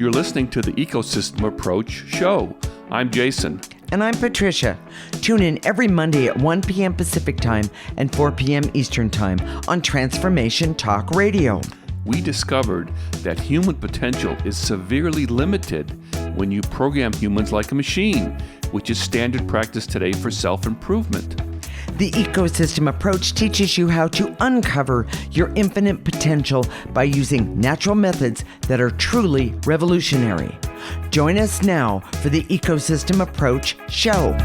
You're listening to the Ecosystem Approach show. I'm Jason. And I'm Patricia. Tune in every Monday at 1 p.m. Pacific Time and 4 p.m. Eastern Time on Transformation Talk Radio. We discovered that human potential is severely limited when you program humans like a machine, which is standard practice today for self-improvement. The Ecosystem Approach teaches you how to uncover your infinite potential by using natural methods that are truly revolutionary. Join us now for the Ecosystem Approach show.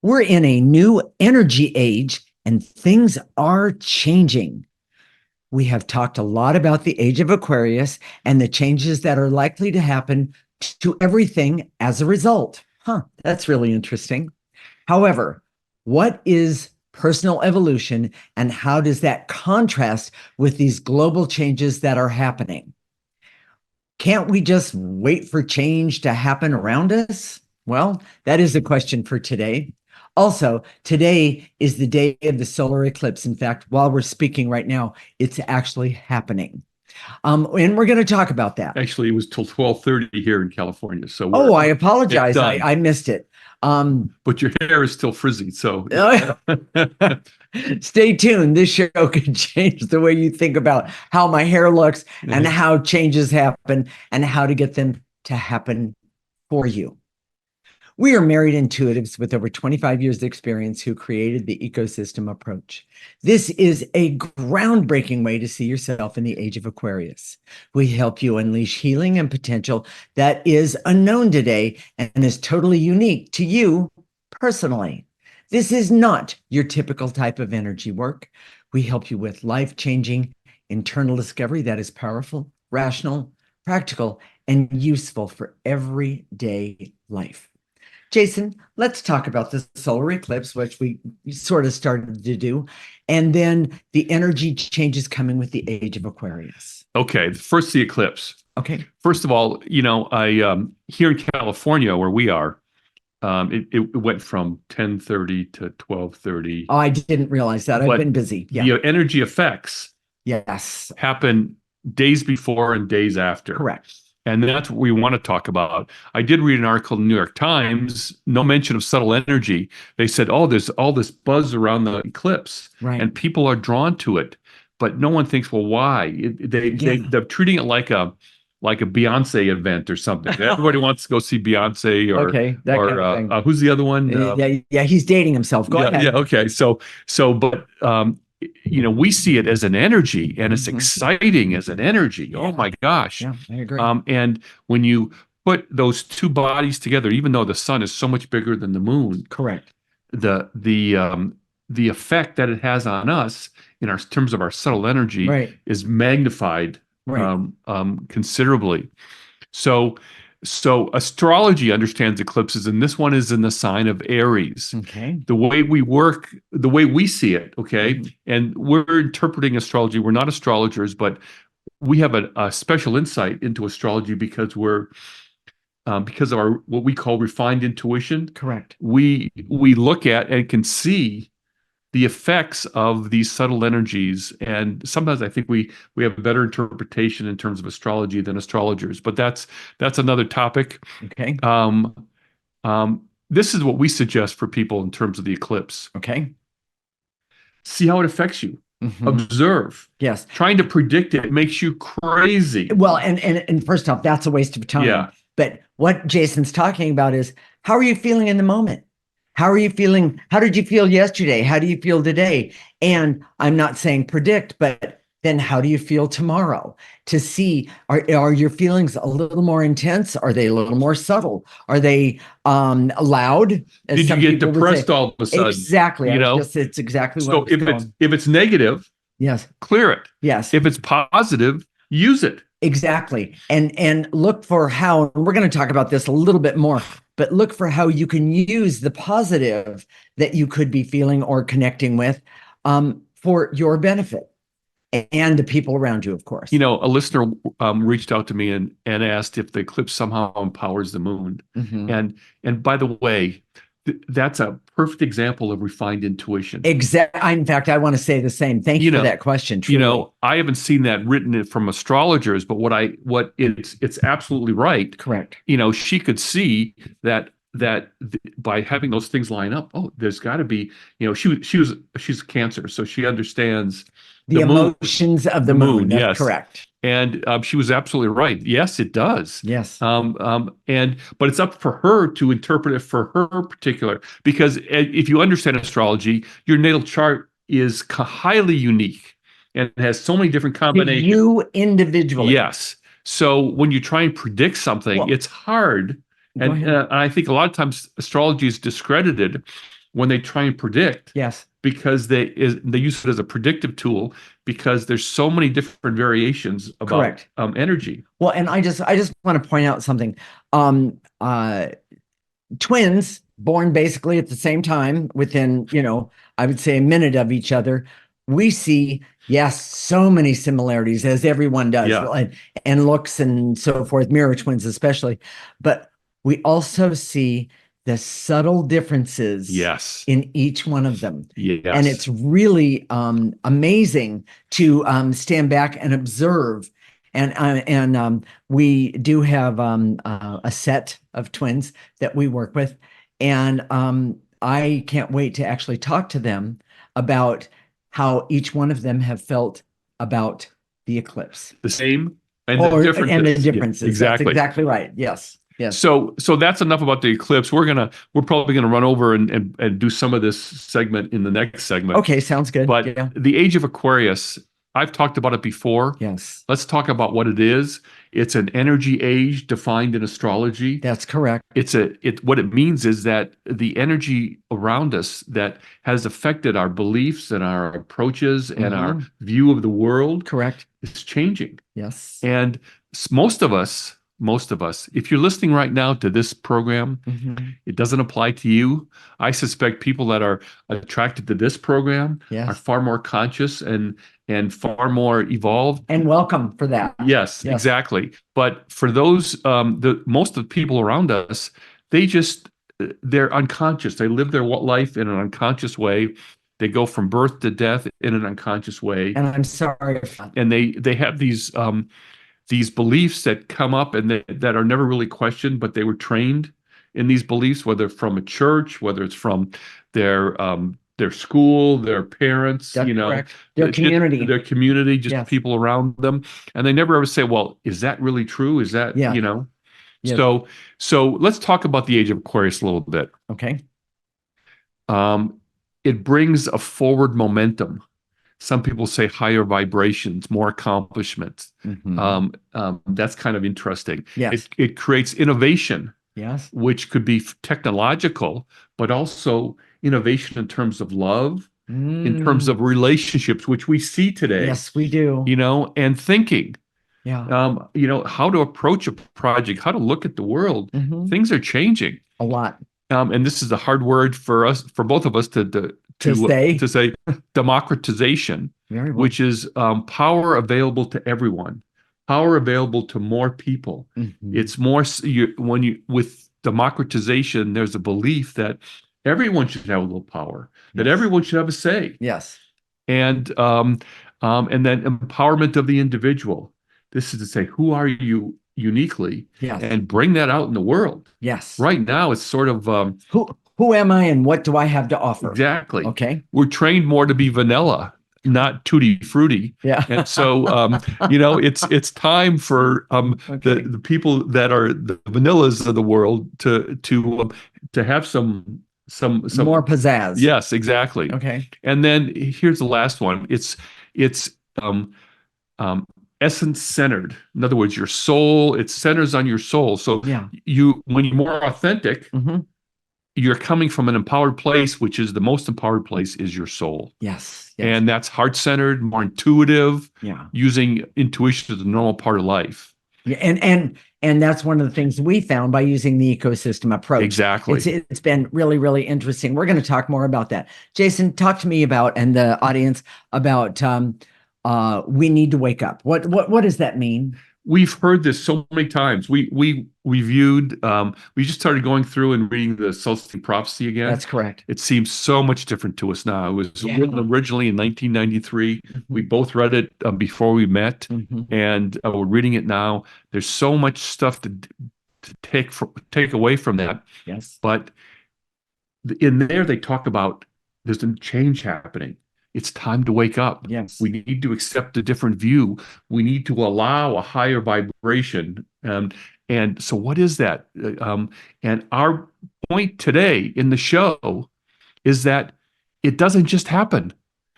We're in a new energy age and things are changing. We have talked a lot about the Age of Aquarius and the changes that are likely to happen to everything as a result. That's really interesting. However, what is personal evolution and how does that contrast with these global changes that are happening? Can't we just wait for change to happen around us? Well, that is the question for today. Also, today is the day of the solar eclipse. In fact, while we're speaking right now, it's actually happening. And we're going to talk about that. Actually, it was till 12:30 here in California. So I apologize. I missed it. But your hair is still frizzy, so stay tuned. This show could change the way you think about how my hair looks and how changes happen and how to get them to happen for you. We are married intuitives with over 25 years of experience who created the Ecosystem Approach. This is a groundbreaking way to see yourself in the Age of Aquarius. We help you unleash healing and potential that is unknown today and is totally unique to you personally. This is not your typical type of energy work. We help you with life-changing internal discovery that is powerful, rational, practical, and useful for everyday life. Jason, let's talk about the solar eclipse, which we sort of started to do, and then the energy changes coming with the Age of Aquarius. Okay, first the eclipse. Okay. First of all, I here in California where we are, it went from 10:30 to 12:30. Oh, I didn't realize that. I've been busy. Yeah. The energy effects happen days before and days after. Correct. And that's what we want to talk about. I did read an article in the New York Times, no mention of subtle energy. They said, there's all this buzz around the eclipse, and people are drawn to it. But no one thinks, well, why? They're treating it like a Beyonce event or something. Everybody wants to go see Beyonce or kind of thing. Who's the other one? He's dating himself. Go ahead. Yeah, okay. But we see it as an energy, and it's exciting as an energy. Yeah. Oh my gosh. Yeah, I agree. And when you put those two bodies together, even though the sun is so much bigger than the moon, correct. The effect that it has on us in terms of our subtle energy is magnified considerably. So astrology understands eclipses, and this one is in the sign of Aries. Okay. The way we work, the way we see it, okay? And we're interpreting astrology. We're not astrologers, but we have a special insight into astrology because because of our what we call refined intuition. Correct. We look at and can see the effects of these subtle energies, and sometimes I think we have a better interpretation in terms of astrology than astrologers. But that's another topic. Okay. This is what we suggest for people in terms of the eclipse. Okay. See how it affects you. Observe. Yes. Trying to predict it makes you crazy. Well, and first off, that's a waste of time. Yeah. But what Jason's talking about is, how are you feeling in the moment? How are you feeling? How did you feel yesterday? How do you feel today? And I'm not saying predict, but then how do you feel tomorrow? To see, are your feelings a little more intense? Are they a little more subtle? Are they loud? Did you get depressed all of a sudden? Exactly. It's exactly what. So if it's negative, yes, clear it. Yes. If it's positive, use it. Exactly. And look for how, and we're going to talk about this a little bit more, but look for how you can use the positive that you could be feeling or connecting with for your benefit and the people around you, of course. A listener reached out to me and asked if the eclipse somehow empowers the moon. And by the way, That's a perfect example of refined intuition. In fact, I want to say the same. Thank you for that question. Truly. I haven't seen that written from astrologers, but it's absolutely right. Correct. She could see by having those things line up, there's got to be, she's Cancer, so she understands the emotions of the moon. That's yes. correct. And she was absolutely right. Yes, it does. Yes. But it's up for her to interpret it for her particular, because if you understand astrology, your natal chart is highly unique and has so many different combinations. You individually. Yes. So when you try and predict something, it's hard. And I think a lot of times astrology is discredited when they try and predict. Yes. Because they use it as a predictive tool, because there's so many different variations about energy. Well, and I just want to point out something. Twins born basically at the same time, within, I would say a minute of each other. We see, yes, so many similarities, as everyone does, and looks and so forth, mirror twins especially. But we also see the subtle differences in each one of them. Yes. And it's really amazing to stand back and observe. And we do have a set of twins that we work with. And I can't wait to actually talk to them about how each one of them have felt about the eclipse. The same and the differences. Yeah, exactly. That's exactly right. Yes. Yes. So that's enough about the eclipse. We're probably gonna run over and do some of this segment in the next segment. Okay, sounds good. But the Age of Aquarius, I've talked about it before. Yes. Let's talk about what it is. It's an energy age defined in astrology. That's correct. What it means is that the energy around us that has affected our beliefs and our approaches and our view of the world. Correct. Is changing. Yes. And most of us, if you're listening right now to this program, it doesn't apply to you. I suspect people that are attracted to this program are far more conscious and far more evolved. And welcome for that. Yes, exactly. But for those, most of the people around us, they're unconscious. They live their life in an unconscious way. They go from birth to death in an unconscious way. And I'm sorry. And they have these beliefs that come up and that are never really questioned, but they were trained in these beliefs, whether from a church, whether it's from their school, their parents, their community, just people around them. And they never ever say, well, is that really true? Is that, So let's talk about the Age of Aquarius a little bit. Okay. It brings a forward momentum. Some people say higher vibrations, more accomplishments. That's kind of interesting. Yes. It creates innovation. Yes. Which could be technological, but also innovation in terms of love, in terms of relationships, which we see today. Yes, we do. And thinking. Yeah. How to approach a project, how to look at the world. Things are changing. A lot. And this is a hard word for both of us to say democratization, which is power available to everyone, power available to more people. It's more with democratization, there's a belief that everyone should have a little power, that everyone should have a say. Yes. And then empowerment of the individual. This is to say, who are you uniquely, and bring that out in the world. Yes. Right now, it's sort of who am I and what do I have to offer? Exactly. Okay. We're trained more to be vanilla, not tutti frutti. Yeah. And so it's time for the people that are the vanillas of the world to have some more pizzazz. Yes, exactly. Okay. And then here's the last one. It's essence centered. In other words, your soul, it centers on your soul. So when you're more authentic, you're coming from an empowered place, which is the most empowered place is your soul. Yes. And that's heart-centered, more intuitive, using intuition as a normal part of life. Yeah, and that's one of the things we found by using the ecosystem approach. Exactly. It's been really, really interesting. We're going to talk more about that. Jason, talk to me about, and the audience, about we need to wake up. What does that mean? we've heard this so many times. We reviewed. We just started going through and reading the Celestine Prophecy again. That's correct. It seems so much different to us now. It was written originally in 1993. We both read it before we met, and we're reading it now. There's so much stuff to take away from that. Yes. But in there, they talk about there's a change happening. It's time to wake up. Yes. We need to accept a different view. We need to allow a higher vibration. And so what is that? And our point today in the show is that it doesn't just happen.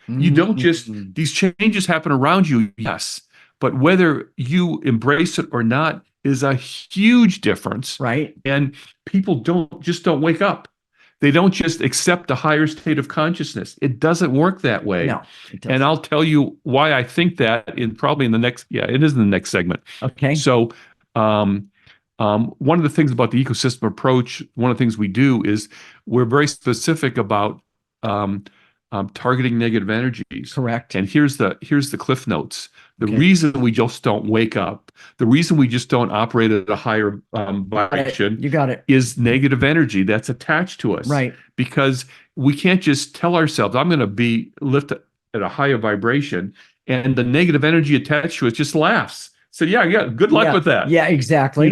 You don't just, these changes happen around you, yes, but whether you embrace it or not is a huge difference. Right. And people don't wake up. They don't just accept a higher state of consciousness. It doesn't work that way. No, it doesn't. And I'll tell you why I think that probably in the next, it is in the next segment. Okay. So, one of the things about the ecosystem approach, one of the things we do is we're very specific about targeting negative energies. Correct. And here's the cliff notes. The reason we just don't wake up, the reason we just don't operate at a higher vibration, you got it, is negative energy that's attached to us. Right. Because we can't just tell ourselves, I'm going to be lifted at a higher vibration, and the negative energy attached to it just laughs. So yeah, good luck with that. Yeah, exactly.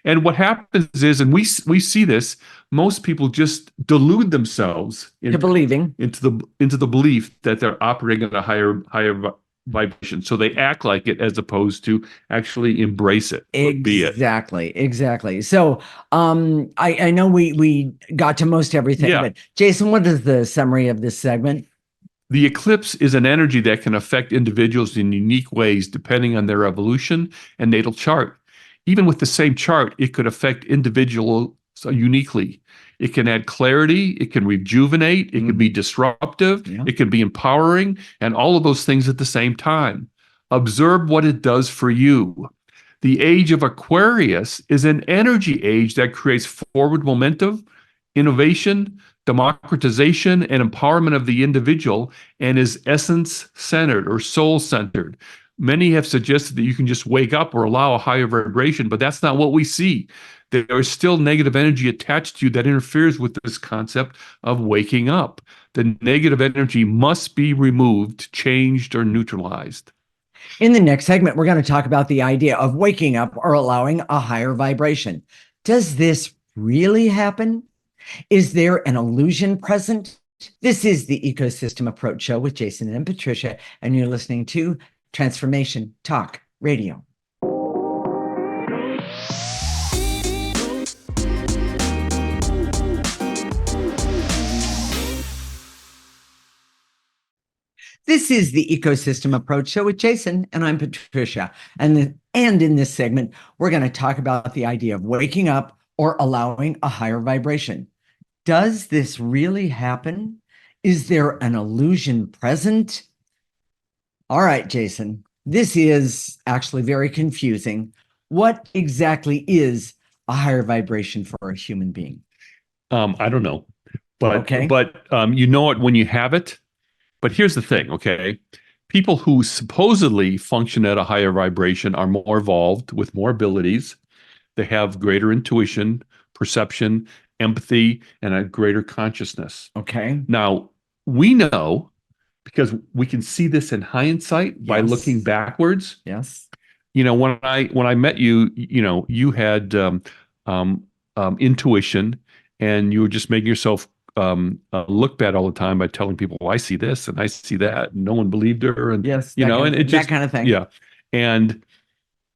And what happens is, and we see this, most people just delude themselves into believing into the belief that they're operating at a higher vibration. So they act like it as opposed to actually embrace it. Exactly. So I know we got to most everything, but Jason, what is the summary of this segment? The eclipse is an energy that can affect individuals in unique ways depending on their evolution and natal chart. Even with the same chart, it could affect individuals uniquely. It can add clarity, it can rejuvenate, it can be disruptive, it can be empowering, and all of those things at the same time. Observe what it does for you. The age of Aquarius is an energy age that creates forward momentum, innovation, democratization, and empowerment of the individual, and is essence-centered or soul-centered. Many have suggested that you can just wake up or allow a higher vibration, but that's not what we see. There is still negative energy attached to you that interferes with this concept of waking up. The negative energy must be removed, changed, or neutralized. In the next segment, we're going to talk about the idea of waking up or allowing a higher vibration. Does this really happen? Is there an illusion present? This is the Ecosystem Approach Show with Jason and Patricia, and you're listening to Transformation Talk Radio. This is the Ecosystem Approach Show with Jason, and I'm Patricia. And in this segment, we're going to talk about the idea of waking up or allowing a higher vibration. Does this really happen? Is there an illusion present? All right, Jason, this is actually very confusing. What exactly is a higher vibration for a human being? I don't know, but you know it when you have it. But here's the thing, okay? People who supposedly function at a higher vibration are more evolved with more abilities. They have greater intuition, perception, empathy, and a greater consciousness. Okay. Now, we know, because we can see this in hindsight by looking backwards. Yes. When I met you, you had intuition, and you were just making yourself look bad all the time by telling people, well, I see this and I see that, and no one believed her, and and it just, that kind of thing. Yeah. And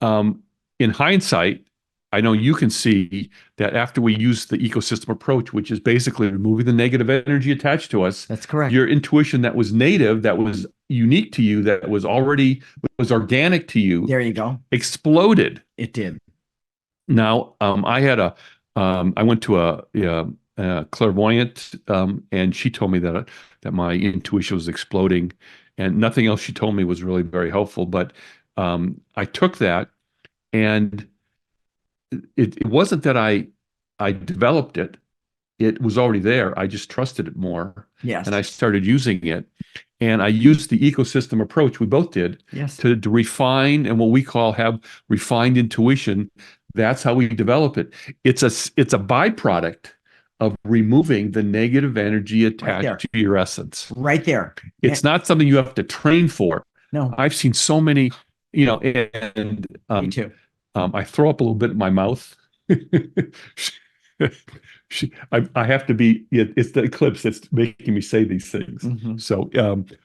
in hindsight, I know you can see that after we use the ecosystem approach, which is basically removing the negative energy attached to us. That's correct. Your intuition that was native, that was unique to you, that was organic to you. There you go. Exploded. It did. Now, I went to a clairvoyant, and she told me that my intuition was exploding, and nothing else she told me was really very helpful. But I took that, and it wasn't that I developed it. it was already there. I just trusted it more. Yes. And I started using it. And I used the ecosystem approach, we both did, Yes. to refine and what we call have refined intuition. That's how we develop it. It's a byproduct of removing the negative energy attached to your essence. Right there. It's not something you have to train for. No. I've seen so many, and Me too. I throw up a little bit in my mouth. I have to be, it's the eclipse that's making me say these things. Mm-hmm. So,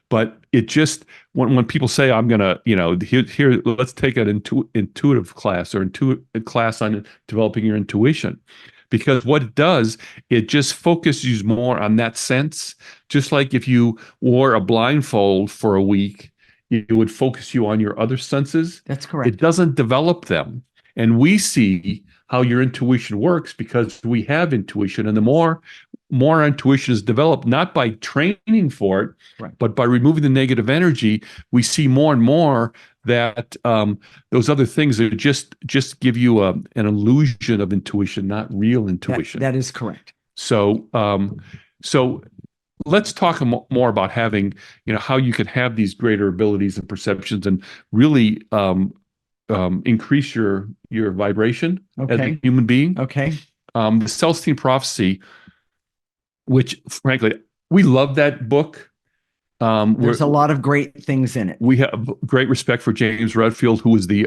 but it just, when people say, I'm going to, here, let's take an intuitive class or a class on developing your intuition. Because what it does, it just focuses you more on that sense. Just like if you wore a blindfold for a week, it would focus you on your other senses. That's correct. It doesn't develop them. And we see how your intuition works because we have intuition. And the more intuition is developed, not by training for it, right, but by removing the negative energy, we see more and more that those other things are just give you an illusion of intuition, not real intuition. That is correct. So, so let's talk more about having, how you can have these greater abilities and perceptions and really increase your vibration as a human being. Okay. The Celestine Prophecy, which frankly, we love that book. There's a lot of great things in it. We have great respect for James Redfield, who is the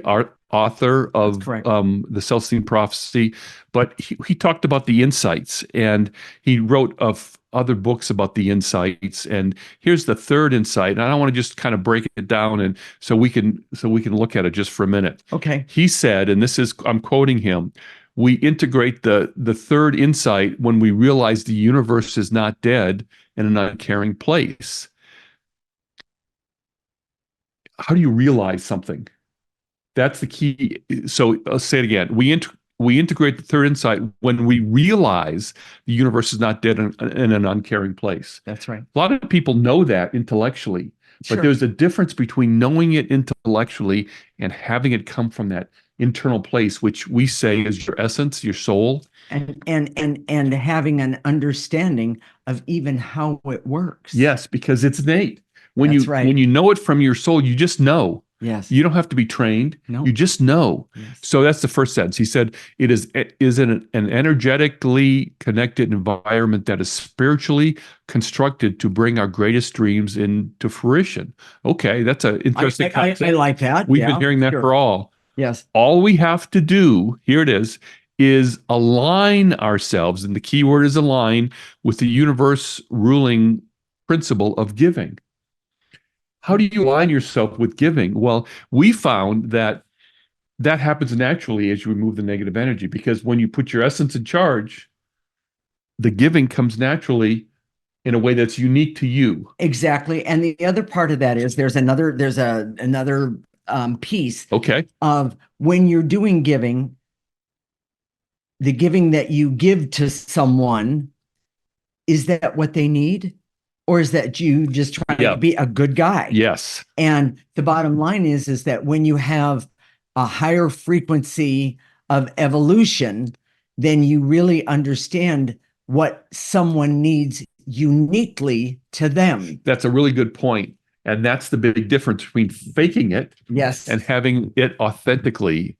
author of the Celestine Prophecy, but he talked about the insights, and he wrote of other books about the insights. And here's the third insight. And I want to just kind of break it down, and so we can look at it just for a minute. Okay. He said, and I'm quoting him, we integrate the third insight when we realize the universe is not dead in an uncaring place. How do you realize something? That's the key. So I'll say it again. We integrate the third insight when we realize the universe is not dead in an uncaring place. That's right. A lot of people know that intellectually, but there's a difference between knowing it intellectually and having it come from that internal place, which we say is your essence, your soul. And having an understanding of even how it works. Yes, because it's innate. When That's you know it from your soul, you just know. Yes. You don't have to be trained. No. You just know. Yes. So that's the first sentence. He said, it is an energetically connected environment that is spiritually constructed to bring our greatest dreams into fruition. Okay, that's an interesting concept. I like that. We've been hearing that for all. Yes. All we have to do, here it is align ourselves, and the key word is align, with the universe ruling principle of giving. How do you align yourself with giving? Well, we found that happens naturally as you remove the negative energy, because when you put your essence in charge, the giving comes naturally in a way that's unique to you. Exactly. And the other part of that is there's another piece of when you're doing giving, the giving that you give to someone, is that what they need? Or is that you just trying to be a good guy? Yes. And the bottom line is that when you have a higher frequency of evolution, then you really understand what someone needs uniquely to them. That's a really good point. And that's the big difference between faking it and having it authentically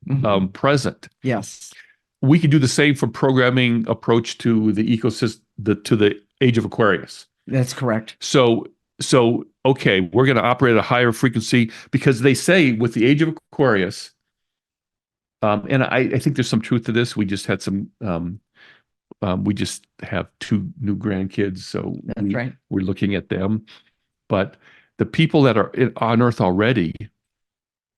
present. Yes. We could do the same for programming approach to the ecosystem, to the Age of Aquarius. That's correct. So okay, we're going to operate at a higher frequency, because they say with the Age of Aquarius, and I think there's some truth to this. We just had we just have 2 new grandkids, so we're looking at them. But the people that are on Earth already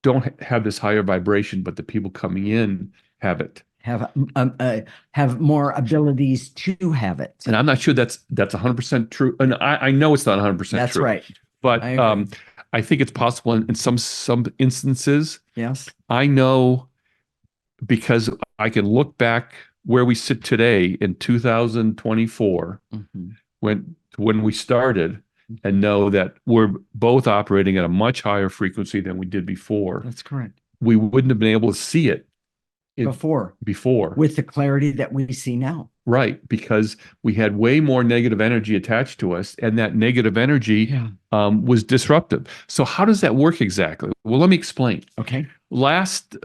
don't have this higher vibration, but the people coming in have it. Have more abilities to have it. And I'm not sure that's 100% true. And I know it's not 100% true. That's right. But I think it's possible in some instances. Yes. I know, because I can look back where we sit today in 2024, when we started, and know that we're both operating at a much higher frequency than we did before. That's correct. We wouldn't have been able to see it before with the clarity that we see now. Right, because we had way more negative energy attached to us, and that negative energy was disruptive. So how does that work exactly? Well, let me explain. Okay. Last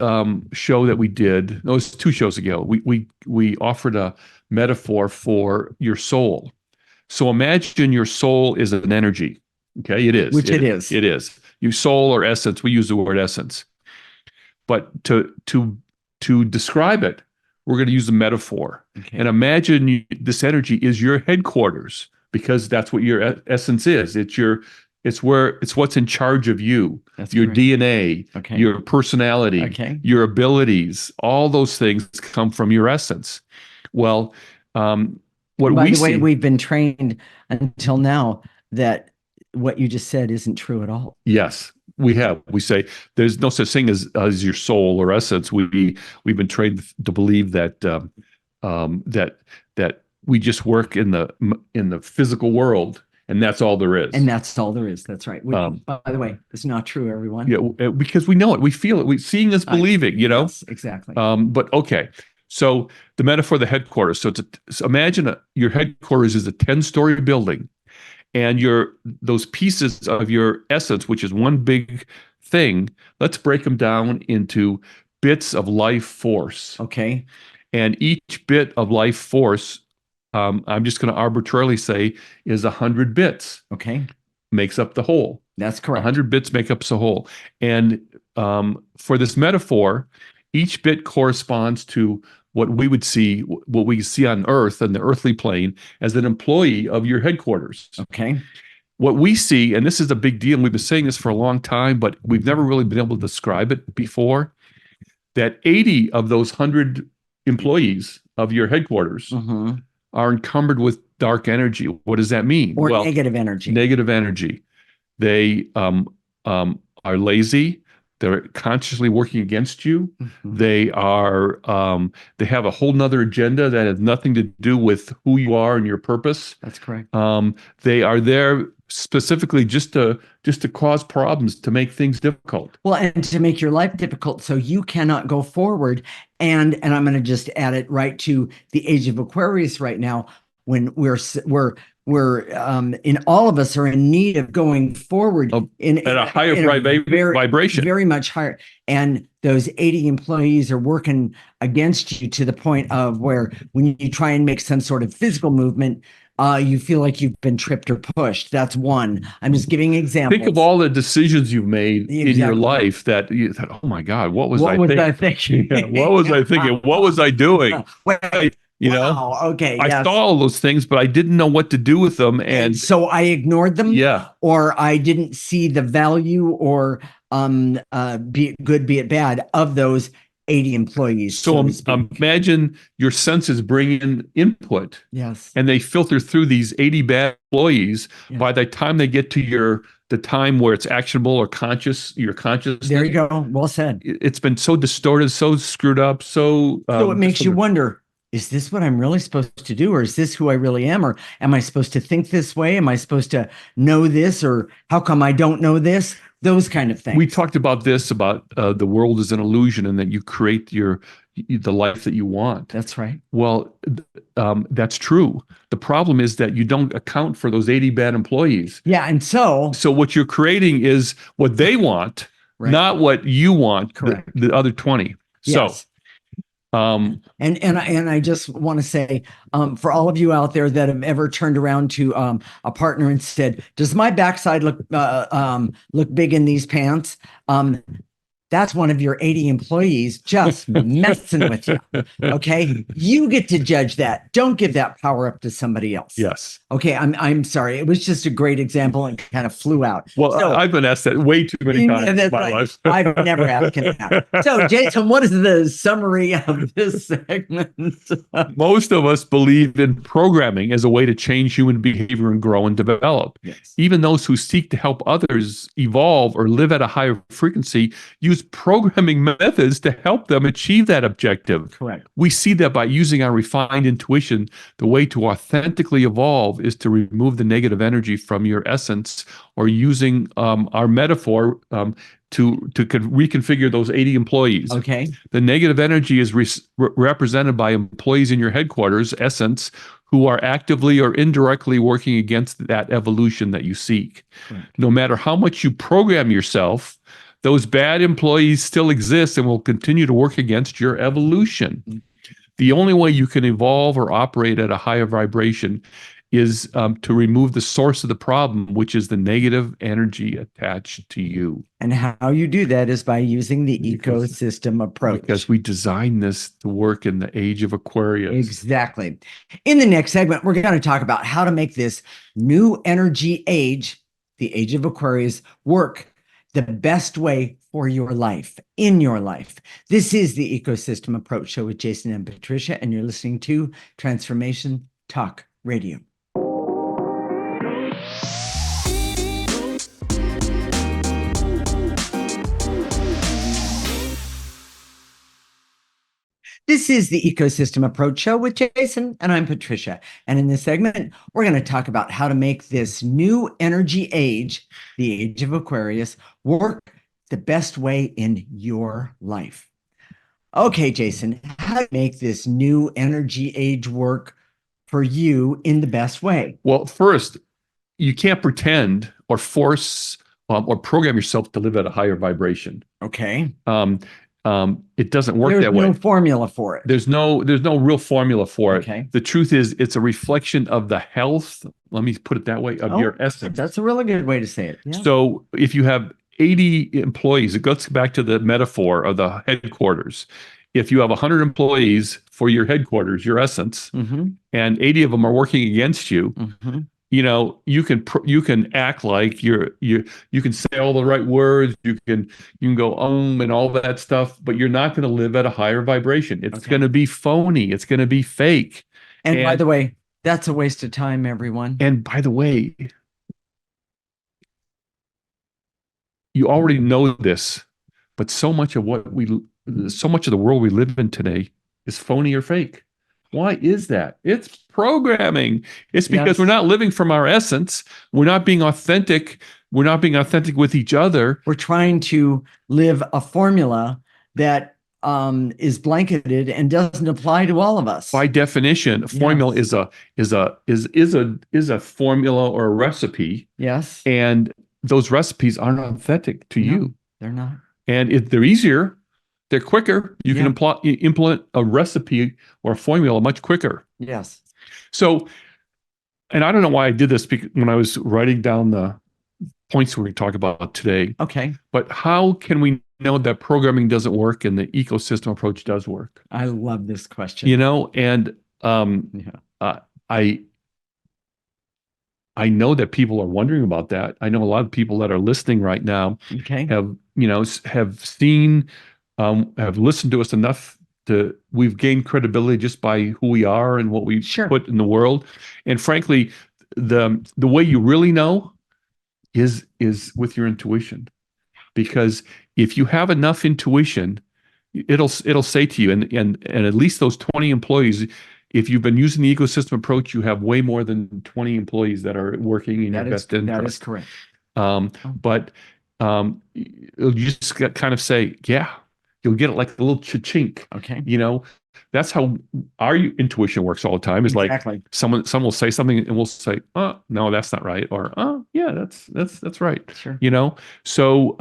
show that we did, it was 2 shows ago, we offered a metaphor for your soul. So imagine your soul is an energy. Okay, it is. Which it is. It is. Your soul or essence, we use the word essence. But to describe it, we're going to use a metaphor. Okay. And imagine this energy is your headquarters, because that's what your essence is. It's what's in charge of you. That's your correct. DNA, your personality, your abilities, all those things come from your essence. Well, what by we the way, see, we've been trained until now that what you just said isn't true at all. Yes. We have. We say there's no such thing as your soul or essence. We've been trained to believe that that we just work in the physical world, and that's all there is. And that's all there is. That's right. By the way, it's not true, everyone. Yeah, because we know it, we feel it. Seeing is believing. Yes, exactly. But okay. So the metaphor, the headquarters. So imagine your headquarters is a 10-story building. And those pieces of your essence, which is one big thing, let's break them down into bits of life force. Okay. And each bit of life force, I'm just going to arbitrarily say, is 100 bits. Okay. Makes up the whole. That's correct. 100 bits make up the whole. And for this metaphor, each bit corresponds to what we see on Earth, on the earthly plane, as an employee of your headquarters. Okay. What we see, and this is a big deal, and we've been saying this for a long time, but we've never really been able to describe it before, that 80 of those 100 employees of your headquarters are encumbered with dark energy. What does that mean? Or negative energy. Negative energy. They are lazy. They're consciously working against you. They have a whole nother agenda that has nothing to do with who you are and your purpose. That's correct. They are there specifically just to cause problems, to make things difficult. Well, and to make your life difficult so you cannot go forward. And I'm going to just add it right to the Age of Aquarius right now, when we're in all of us are in need of going forward at a higher vibration, very much higher. And those 80 employees are working against you to the point of where when you try and make some sort of physical movement, you feel like you've been tripped or pushed. That's one. I'm just giving examples. Think of all the decisions you've made in your life that you thought, oh my God, what was I thinking? Yeah, what was I thinking? What was I doing? Okay. I saw all those things, but I didn't know what to do with them. And so I ignored them. Yeah. Or I didn't see the value or be it good, be it bad, of those 80 employees. So imagine your senses bring in input. Yes. And they filter through these 80 bad employees. Yeah. By the time they get to the time where it's actionable or your conscious. There you go. Well said. It's been so distorted, so screwed up. So it makes you wonder, is this what I'm really supposed to do? Or is this who I really am? Or am I supposed to think this way? Am I supposed to know this? Or how come I don't know this? Those kind of things. We talked about this, about the world is an illusion and that you create the life that you want. That's right. Well, that's true. The problem is that you don't account for those 80 bad employees. Yeah, and so what you're creating is what they want, right, not what you want. Correct. The other 20. Yes. So and I just want to say, for all of you out there that have ever turned around to a partner and said, "Does my backside look big in these pants?" That's one of your 80 employees just messing with you. Okay. You get to judge that. Don't give that power up to somebody else. Yes. Okay. I'm sorry. It was just a great example and kind of flew out. Well, so, I've been asked that way too many times in my life. I've never asked him that. So, Jason, what is the summary of this segment? Most of us believe in programming as a way to change human behavior and grow and develop. Yes. Even those who seek to help others evolve or live at a higher frequency use programming methods to help them achieve that objective. Correct. We see that by using our refined intuition, the way to authentically evolve is to remove the negative energy from your essence, or using our metaphor, reconfigure those 80 employees. Okay. The negative energy is represented by employees in your headquarters, essence, who are actively or indirectly working against that evolution that you seek. Right. No matter how much you program yourself, those bad employees still exist and will continue to work against your evolution. Mm-hmm. The only way you can evolve or operate at a higher vibration is to remove the source of the problem, which is the negative energy attached to you. And how you do that is by using the ecosystem approach. Because we designed this to work in the age of Aquarius. Exactly. In the next segment, we're going to talk about how to make this new energy age, the age of Aquarius, work the best way for your life, in your life. This is the Ecosystem Approach Show with Jason and Patricia, and you're listening to Transformation Talk Radio. This is the Ecosystem Approach Show with Jason, and I'm Patricia. And in this segment, we're going to talk about how to make this new energy age, the age of Aquarius, work the best way in your life. Okay, Jason, how to make this new energy age work for you in the best way? Well, first, you can't pretend or force or program yourself to live at a higher vibration. Okay. It doesn't work that way. There's no formula for it. There's no real formula for it. Okay. The truth is, it's a reflection of the health, let me put it that way, of your essence. That's a really good way to say it. Yeah. So if you have 80 employees, it goes back to the metaphor of the headquarters. If you have 100 employees for your headquarters, your essence, mm-hmm. and 80 of them are working against you, mm-hmm. you can act like you can say all the right words, you can go and all that stuff, but you're not going to live at a higher vibration. It's going to be phony. It's going to be fake. And by the way, that's a waste of time, everyone. And by the way, you already know this, but so much of the world we live in today is phony or fake. Why is that? It's programming. It's because we're not living from our essence. We're not being authentic. We're not being authentic with each other. We're trying to live a formula that is blanketed and doesn't apply to all of us. By definition, a formula is a formula or a recipe. Yes. And those recipes aren't authentic to you. They're not. And if they're easier, they're quicker. You can implement a recipe or a formula much quicker. Yes. So, and I don't know why I did this when I was writing down the points we're going to talk about today. Okay. But how can we know that programming doesn't work and the ecosystem approach does work? I love this question. And I know that people are wondering about that. I know a lot of people that are listening right now have seen, have listened to us enough we've gained credibility just by who we are and what we put in the world. And frankly, the way you really know is with your intuition. Because if you have enough intuition, it'll say to you, and at least those 20 employees, if you've been using the ecosystem approach, you have way more than 20 employees that are working in your best interest. That is correct. But you just kind of say, you'll get it like a little chink. Okay. That's how our intuition works all the time. It's exactly. Like someone will say something and we'll say, "Oh, no, that's not right," or "Oh, yeah, that's right." Sure. So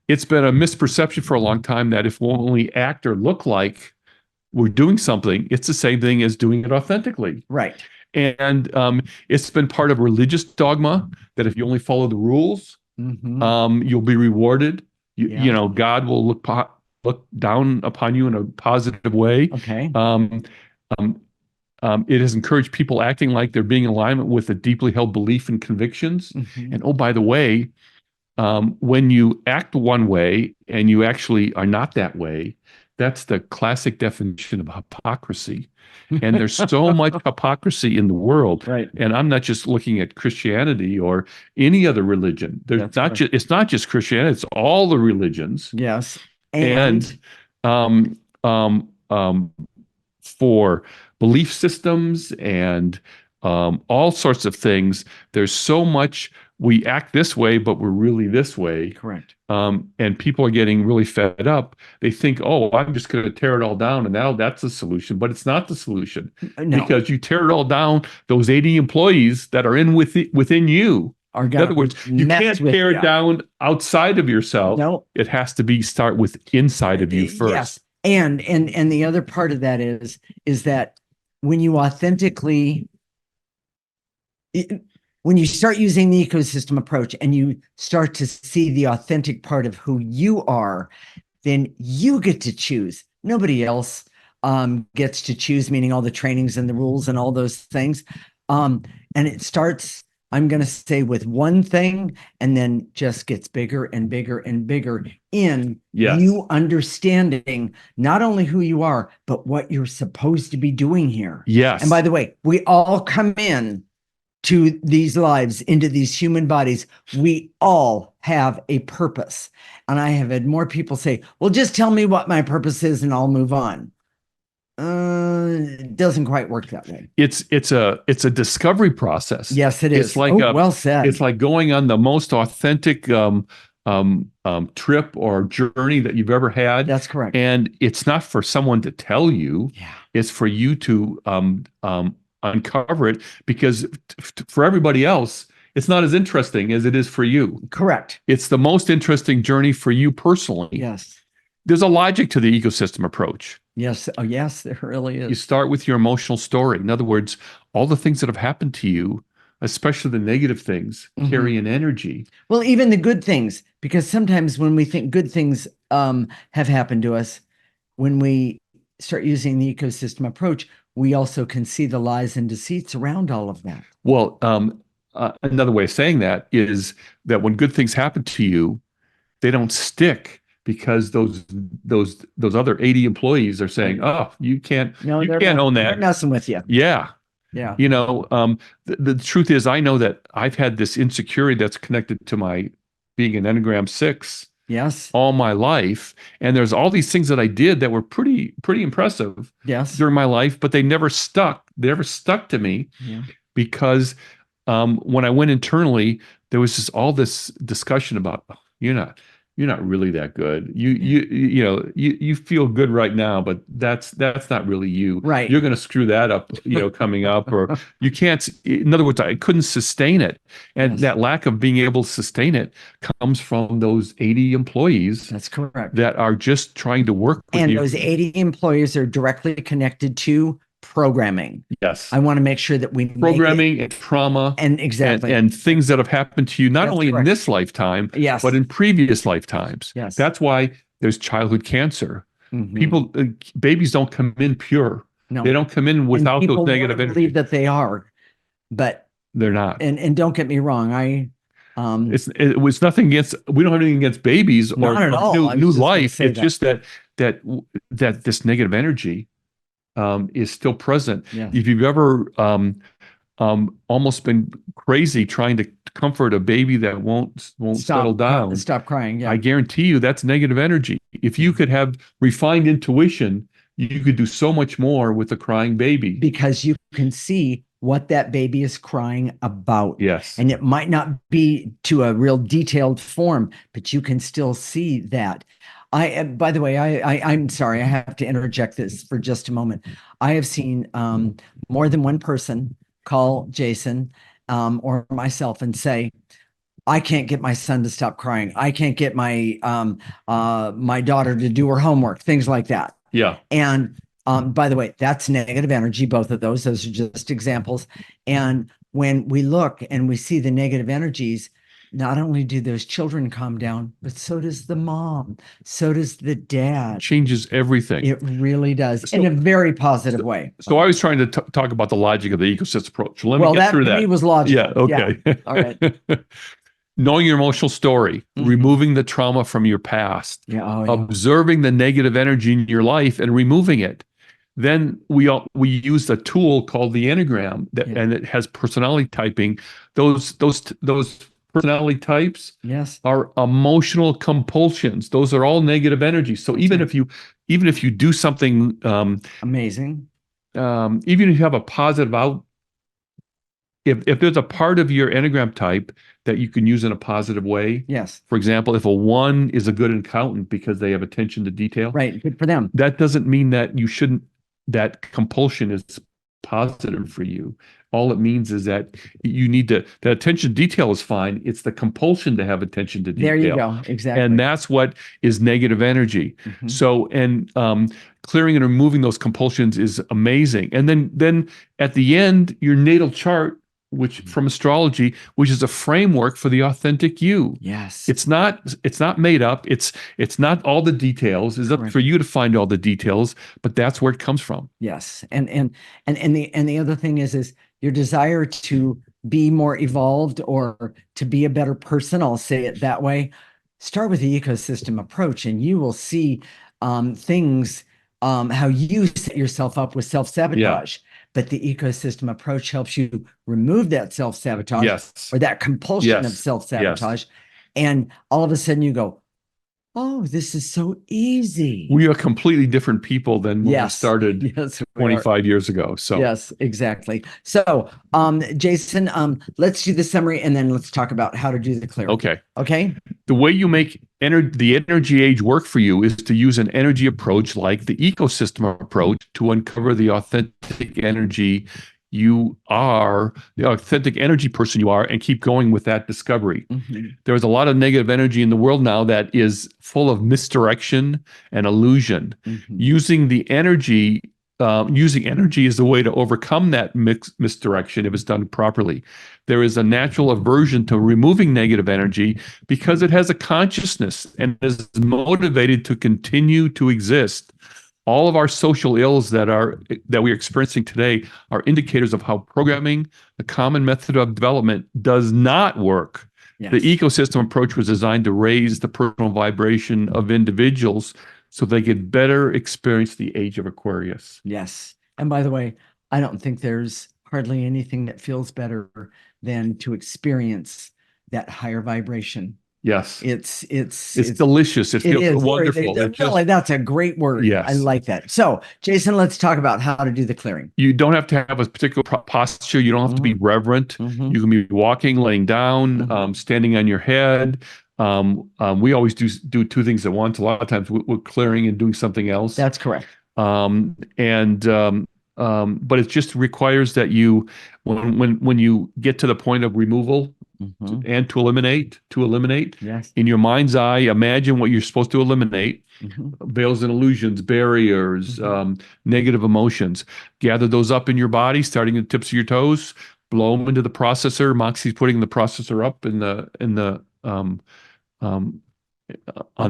it's been a misperception for a long time that if we only act or look like we're doing something, it's the same thing as doing it authentically. Right. And it's been part of religious dogma that if you only follow the rules, you'll be rewarded. God will look down upon you in a positive way. Okay. It has encouraged people acting like they're being in alignment with a deeply held belief and convictions. And oh, by the way, when you act one way and you actually are not that way, that's the classic definition of hypocrisy. And there's so much hypocrisy in the world. Right. And I'm not just looking at Christianity or any other religion. It's not just Christianity, it's all the religions. Yes. And for belief systems and all sorts of things, there's so much we act this way, but we're really this way. Correct. And people are getting really fed up. They think, oh, I'm just going to tear it all down, and now that's the solution. But it's not the solution, because you tear it all down. Those 80 employees that are within you. In other words, you can't tear it down outside of yourself. No, it has to start with inside of you first. Yes, and the other part of that is that when you authentically. When you start using the ecosystem approach and you start to see the authentic part of who you are, then you get to choose. Nobody else gets to choose, meaning all the trainings and the rules and all those things. And it starts, I'm going to say, with one thing, and then just gets bigger and bigger and bigger in you understanding not only who you are, but what you're supposed to be doing here. Yes. And by the way, we all come in to these lives, into these human bodies. We all have a purpose. And I have had more people say, well, just tell me what my purpose is and I'll move on. It doesn't quite work that way. It's a discovery process. Yes, it is. It's like well said. It's like going on the most authentic trip or journey that you've ever had. That's correct. And it's not for someone to tell you. Yeah. It's for you to uncover it, because for everybody else, it's not as interesting as it is for you. Correct. It's the most interesting journey for you personally. Yes. There's a logic to the ecosystem approach. Yes. Oh, yes, there really is. You start with your emotional story. In other words, all the things that have happened to you, especially the negative things, carry an energy. Well, even the good things, because sometimes when we think good things have happened to us, when we start using the ecosystem approach, we also can see the lies and deceits around all of that. Well, another way of saying that is that when good things happen to you, they don't stick, because those other 80 employees are saying, "Oh, you can't own that. They're messing with you." Yeah. Yeah. You know, the truth is, I know that I've had this insecurity that's connected to my being an Enneagram 6. Yes. All my life. And there's all these things that I did that were pretty impressive during my life, but they never stuck. They never stuck to me because when I went internally, there was just all this discussion about, oh, you're not really that good. You feel good right now, but that's not really you. Right. You're going to screw that up, coming up, or you can't. In other words, I couldn't sustain it. And that lack of being able to sustain it comes from those 80 employees. That's correct. That are just trying to work with you. And those 80 employees are directly connected to programming. Yes. I want to make sure that we programming and trauma and exactly and things that have happened to you, not only in this lifetime, but in previous lifetimes. Yes. That's why there's childhood cancer. People, babies don't come in pure. No. They don't come in without those negative energy. Believe that they are, but they're not. And don't get me wrong, it was nothing against. We don't have anything against babies or not at all. New life. It's just that this negative energy is still present. Yeah. If you've ever almost been crazy trying to comfort a baby that won't settle down, stop crying. Yeah. I guarantee you that's negative energy. If you could have refined intuition, you could do so much more with a crying baby. Because you can see what that baby is crying about. Yes. And it might not be to a real detailed form, but you can still see that. By the way, I'm sorry, I have to interject this for just a moment. I have seen more than one person call Jason or myself and say, I can't get my son to stop crying. I can't get my my daughter to do her homework, things like that. Yeah. And by the way, that's negative energy, both of those. Those are just examples. And when we look and we see the negative energies, not only do those children calm down, but so does the mom. So does the dad. Changes everything. It really does, in a very positive way. So I was trying to talk about the logic of the ecosystem approach. Let me get through that. Well, that to me was logical. Yeah, okay. Yeah. All right. Knowing your emotional story, removing the trauma from your past, observing the negative energy in your life and removing it. Then we use a tool called the Enneagram, and it has personality typing. Those personality types are emotional compulsions. Those are all negative energy. So even if you do something amazing, even if you have a positive if there's a part of your Enneagram type that you can use in a positive way, yes, for example, if a 1 is a good accountant because they have attention to detail, right, good for them. that doesn't mean that you shouldn't, that compulsion is positive for you. All it means is that you need to, that attention to detail is fine. It's the compulsion to have attention to detail. There you go. Exactly. And that's what is negative energy. So, and clearing and removing those compulsions is amazing. And then at the end, your natal chart, which from astrology, which is a framework for the authentic you. Yes. It's not made up. It's not all the details. It's up for you to find all the details, but that's where it comes from. Yes. And the other thing is your desire to be more evolved or to be a better person, I'll say it that way. Start with the ecosystem approach and you will see things, how you set yourself up with self-sabotage. But the ecosystem approach helps you remove that self-sabotage or that compulsion of self-sabotage. And all of a sudden you go, oh, this is so easy. We are completely different people than when we started 25 years ago. So yes, exactly. So Jason, let's do the summary and then let's talk about how to do the clearing. Okay. The way you make the energy age work for you is to use an energy approach like the ecosystem approach to uncover the authentic energy you are, the authentic energy person you are, and keep going with that discovery. There's a lot of negative energy in the world now that is full of misdirection and illusion. Using energy is a way to overcome that misdirection if it's done properly. There is a natural aversion to removing negative energy because it has a consciousness and is motivated to continue to exist. All of our social ills that we're experiencing today are indicators of how programming, the common method of development, does not work. The ecosystem approach was designed to raise the personal vibration of individuals so they could better experience the age of Aquarius. Yes. And by the way, I don't think there's hardly anything that feels better than to experience that higher vibration. Yes. It's delicious. It feels wonderful. Really, that's a great word. Yes. I like that. So, Jason, let's talk about how to do the clearing. You don't have to have a particular posture. You don't have to be reverent. You can be walking, laying down, standing on your head. We always do two things at once. A lot of times we're clearing and doing something else. That's correct. But it just requires that you, when you get to the point of removal, and to eliminate, in your mind's eye, imagine what you're supposed to eliminate, veils and illusions, barriers, negative emotions. Gather those up in your body, starting at the tips of your toes, blow them into the processor. Moxie's putting the processor up on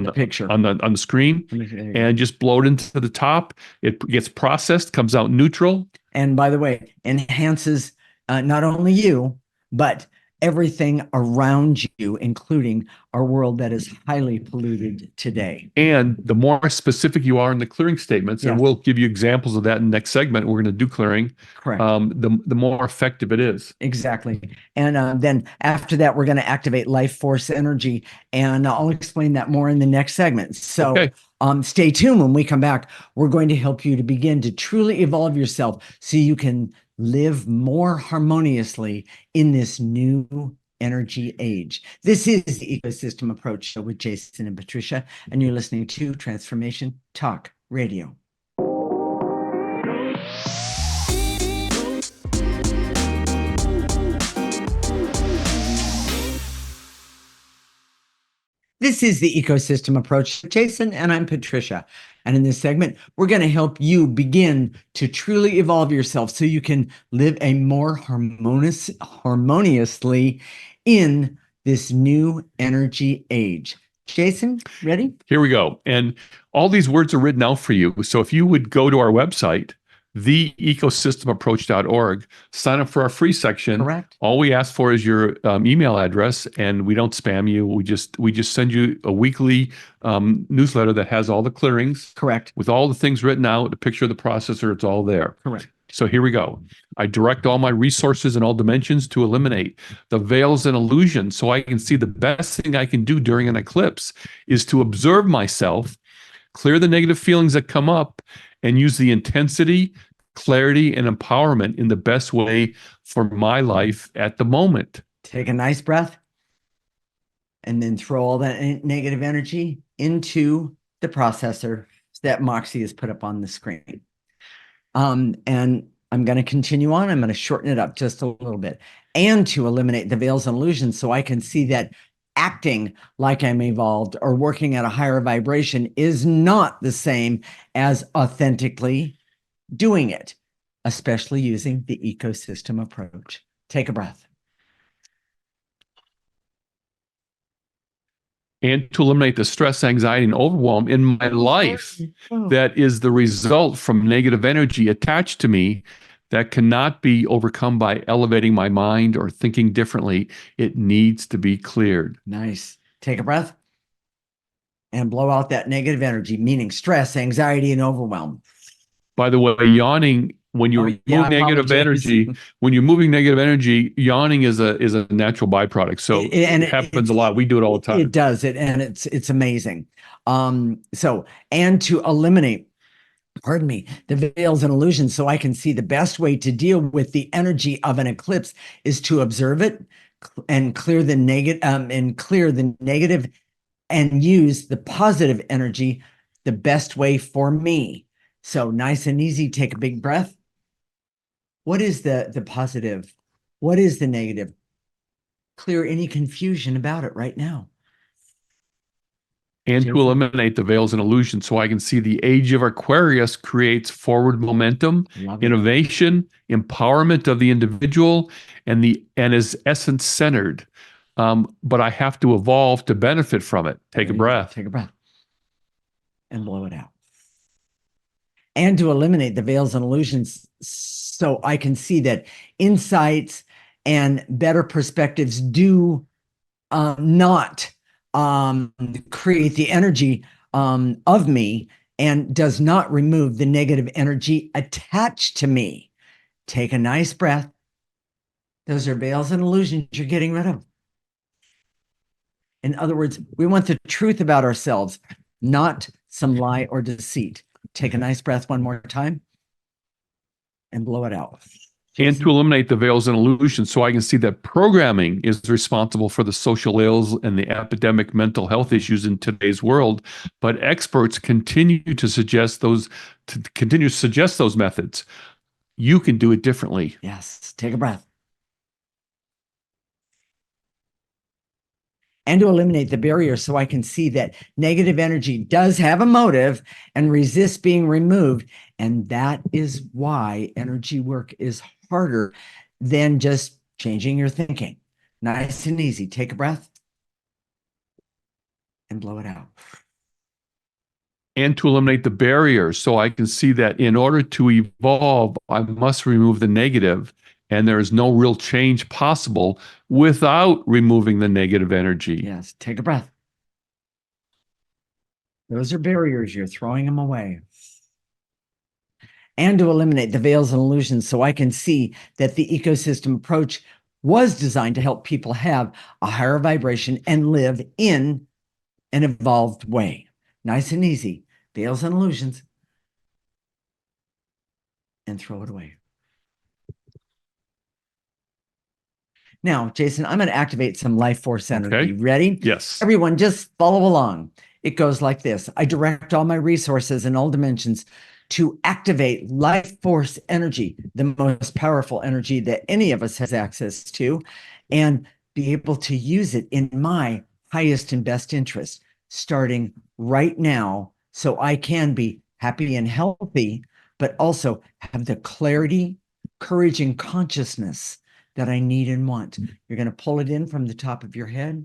the picture, on the screen, and just blow it into the top. It gets processed, comes out neutral. And by the way, enhances not only you, but everything around you, including our world that is highly polluted today. And the more specific you are in the clearing statements, and we'll give you examples of that in the next segment, we're going to do clearing. Correct. The more effective it is. Exactly. And then after that, we're going to activate life force energy. And I'll explain that more in the next segment. So stay tuned. When we come back, we're going to help you to begin to truly evolve yourself so you can live more harmoniously in this new energy age. This is the Ecosystem Approach Show with Jason and Patricia, and you're listening to Transformation Talk Radio. This is the Ecosystem Approach. Jason and I'm Patricia. And in this segment, we're going to help you begin to truly evolve yourself so you can live a more harmoniously in this new energy age. Jason, ready? Here we go. And all these words are written out for you. So if you would go to our website, theecosystemapproach.org, sign up for our free section. Correct. All we ask for is your email address, and we don't spam you. We just send you a weekly newsletter that has all the clearings. Correct. With all the things written out, the picture of the processor, it's all there. Correct. So here we go. I direct all my resources in all dimensions to eliminate the veils and illusions so I can see the best thing I can do during an eclipse is to observe myself, clear the negative feelings that come up, and use the intensity, clarity and empowerment in the best way for my life at the moment. Take a nice breath and then throw all that negative energy into the processor that Moxie has put up on the screen. And I'm going to continue on. I'm going to shorten it up just a little bit, and to eliminate the veils and illusions so I can see that acting like I'm evolved or working at a higher vibration is not the same as authentically doing it, especially using the ecosystem approach. Take a breath. And to eliminate the stress, anxiety, and overwhelm in my life that is the result from negative energy attached to me that cannot be overcome by elevating my mind or thinking differently. It needs to be cleared. Nice. Take a breath and blow out that negative energy, meaning stress, anxiety, and overwhelm. By the way, yawning, when you remove negative energy, when you're moving negative energy, yawning is a natural byproduct. So it happens a lot. We do it all the time. It does it, and it's amazing. And to eliminate, pardon me, the veils and illusions so I can see the best way to deal with the energy of an eclipse is to observe it and clear the negative and use the positive energy the best way for me. So nice and easy, take a big breath. What is the positive? What is the negative? Clear any confusion about it right now. And to eliminate the veils and illusions so I can see the Age of Aquarius creates forward momentum, innovation, empowerment of the individual, and is essence centered. But I have to evolve to benefit from it. Take a breath. Take a breath and blow it out. And to eliminate the veils and illusions so I can see that insights and better perspectives do not create the energy of me and does not remove the negative energy attached to me. Take a nice breath. Those are veils and illusions you're getting rid of. In other words, we want the truth about ourselves, not some lie or deceit. Take a nice breath one more time and blow it out. And to eliminate the veils and illusions so I can see that programming is responsible for the social ills and the epidemic mental health issues in today's world. But experts continue to suggest those methods. You can do it differently. Yes. Take a breath. And to eliminate the barrier so I can see that negative energy does have a motive and resists being removed. And that is why energy work is harder than just changing your thinking. Nice and easy. Take a breath and blow it out. And to eliminate the barriers so I can see that in order to evolve, I must remove the negative. And there is no real change possible without removing the negative energy. Yes, take a breath. Those are barriers. You're throwing them away. And to eliminate the veils and illusions so I can see that the ecosystem approach was designed to help people have a higher vibration and live in an evolved way. Nice and easy. Veils and illusions. And throw it away. Now, Jason, I'm going to activate some life force energy. Okay. Ready? Yes. Everyone, just follow along. It goes like this. I direct all my resources in all dimensions to activate life force energy, the most powerful energy that any of us has access to, and be able to use it in my highest and best interest, starting right now, so I can be happy and healthy, but also have the clarity, courage, and consciousness that I need and want. You're going to pull it in from the top of your head.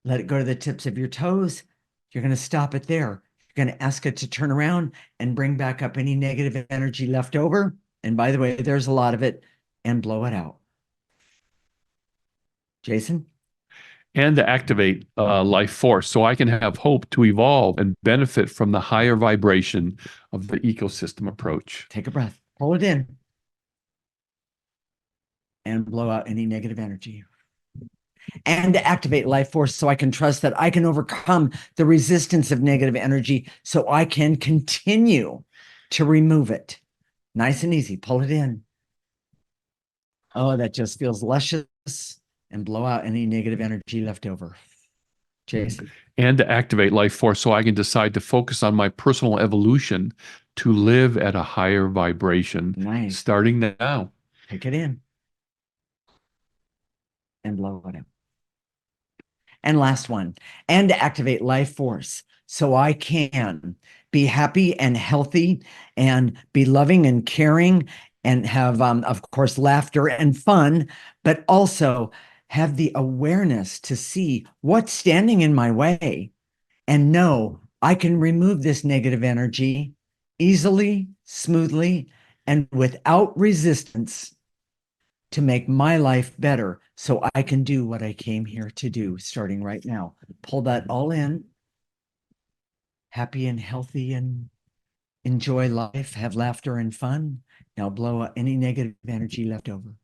Let it go to the tips of your toes. You're going to stop it there. You're going to ask it to turn around and bring back up any negative energy left over. And by the way, there's a lot of it, and blow it out. Jason? And to activate life force so I can have hope to evolve and benefit from the higher vibration of the ecosystem approach. Take a breath. Pull it in. And blow out any negative energy. And to activate life force so I can trust that I can overcome the resistance of negative energy so I can continue to remove it. Nice and easy. Pull it in. Oh, that just feels luscious, and blow out any negative energy left over. Jason. And to activate life force so I can decide to focus on my personal evolution to live at a higher vibration. Nice. Starting now. Take it in and blow it out. And last one, and to activate life force so I can be happy and healthy and be loving and caring and have, of course, laughter and fun, but also have the awareness to see what's standing in my way and know I can remove this negative energy easily, smoothly, and without resistance to make my life better so I can do what I came here to do starting right now. Pull that all in, happy and healthy, and enjoy life, have laughter and fun. Now blow out any negative energy left over.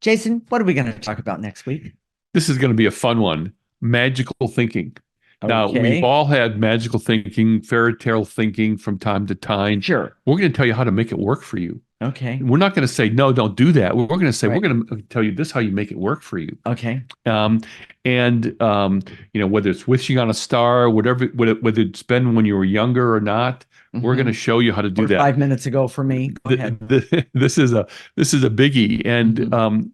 Jason, what are we going to talk about next week? This is going to be a fun one. Magical thinking. Now, we've all had magical thinking, fairy tale thinking from time to time. Sure. We're going to tell you how to make it work for you. Okay. We're not going to say, no, don't do that. We're going to say, we're going to tell you this, how you make it work for you. Okay. Whether it's wishing on a star, whether it's been when you were younger or not, we're going to show you how to do that. 5 minutes ago for me. Go ahead. This is a biggie. And,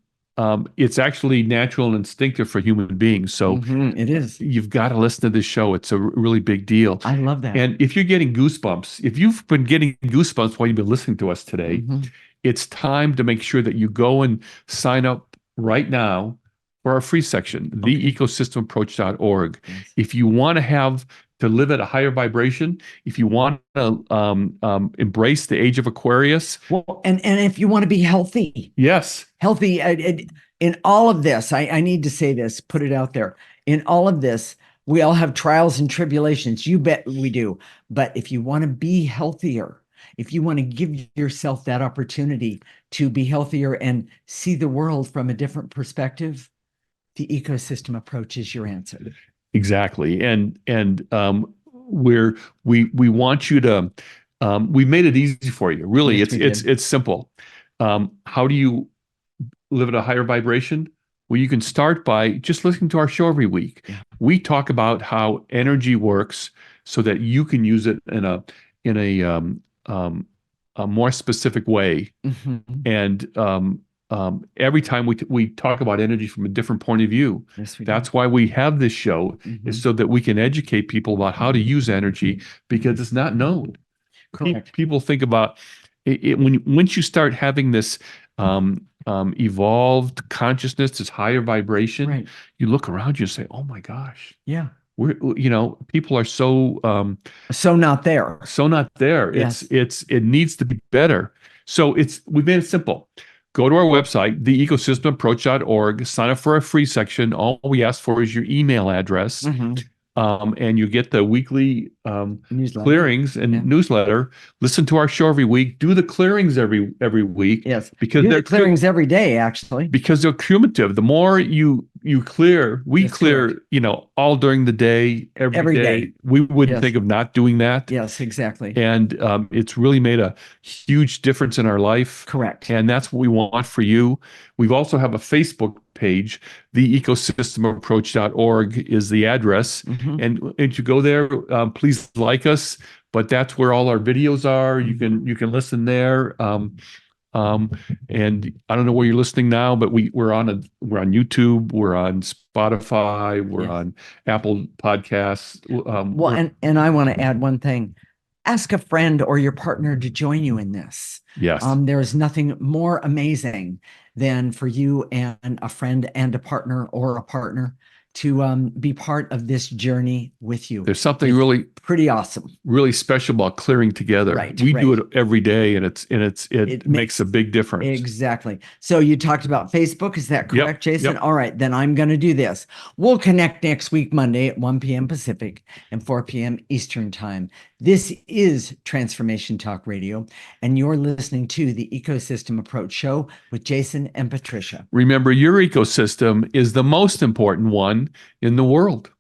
it's actually natural and instinctive for human beings. So it is. You've got to listen to this show. It's a really big deal. I love that. And if you're getting goosebumps, if you've been getting goosebumps while you've been listening to us today, it's time to make sure that you go and sign up right now for our free section, theecosystemapproach.org. Yes. If you want to live at a higher vibration, if you want to embrace the age of Aquarius. Well, and if you want to be healthy. Yes. Healthy. In all of this, I need to say this, put it out there. In all of this, we all have trials and tribulations. You bet we do. But if you want to be healthier, if you want to give yourself that opportunity to be healthier and see the world from a different perspective, the ecosystem approach is your answer. Exactly. And we want you to, we made it easy for you. Really, yes, it's simple. How do you live at a higher vibration? Well, you can start by just listening to our show every week. Yeah. We talk about how energy works so that you can use it in a more specific way. And every time we talk about energy from a different point of view. Yes, that's why we have this show, is so that we can educate people about how to use energy, because it's not known. Correct. People think about it once you start having this evolved consciousness, this higher vibration, you look around you and say, oh my gosh. Yeah. People are so not there. So not there. Yes. It needs to be better. So we've made it simple. Go to our website, theecosystemapproach.org, sign up for a free section. All we ask for is your email address. And you get the weekly clearings and newsletter. Listen to our show every week. Do the clearings every week. Yes, because they're clearings every day, actually. Because they're cumulative. The more you clear, we clear, all during the day, every day. We wouldn't think of not doing that. Yes, exactly. And it's really made a huge difference in our life. Correct. And that's what we want for you. We also have a Facebook page. Theecosystemapproach.org is the address. And if you go there, please like us. But that's where all our videos are. You can listen there. And I don't know where you're listening now, but we're on YouTube, we're on Spotify, we're on Apple Podcasts. And I want to add one thing. Ask a friend or your partner to join you in this. Yes. There's nothing more amazing than for you and a friend and a partner or a partner to be part of this journey with you. There's something really pretty awesome, really special about clearing together. We do it every day, and it makes a big difference. Exactly. So you talked about Facebook. Is that correct, Jason? Yep. All right, then I'm going to do this. We'll connect next week, Monday at 1 p.m. Pacific and 4 p.m. Eastern time. This is Transformation Talk Radio, and you're listening to the Ecosystem Approach Show with Jason and Patricia. Remember, your ecosystem is the most important one in the world.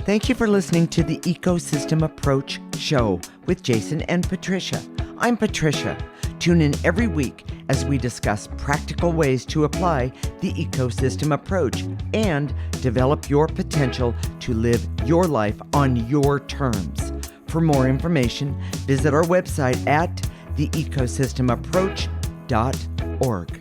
Thank you for listening to the Ecosystem Approach Show with Jason and Patricia. I'm Patricia. Tune in every week as we discuss practical ways to apply the ecosystem approach and develop your potential to live your life on your terms. For more information, visit our website at theecosystemapproach.org.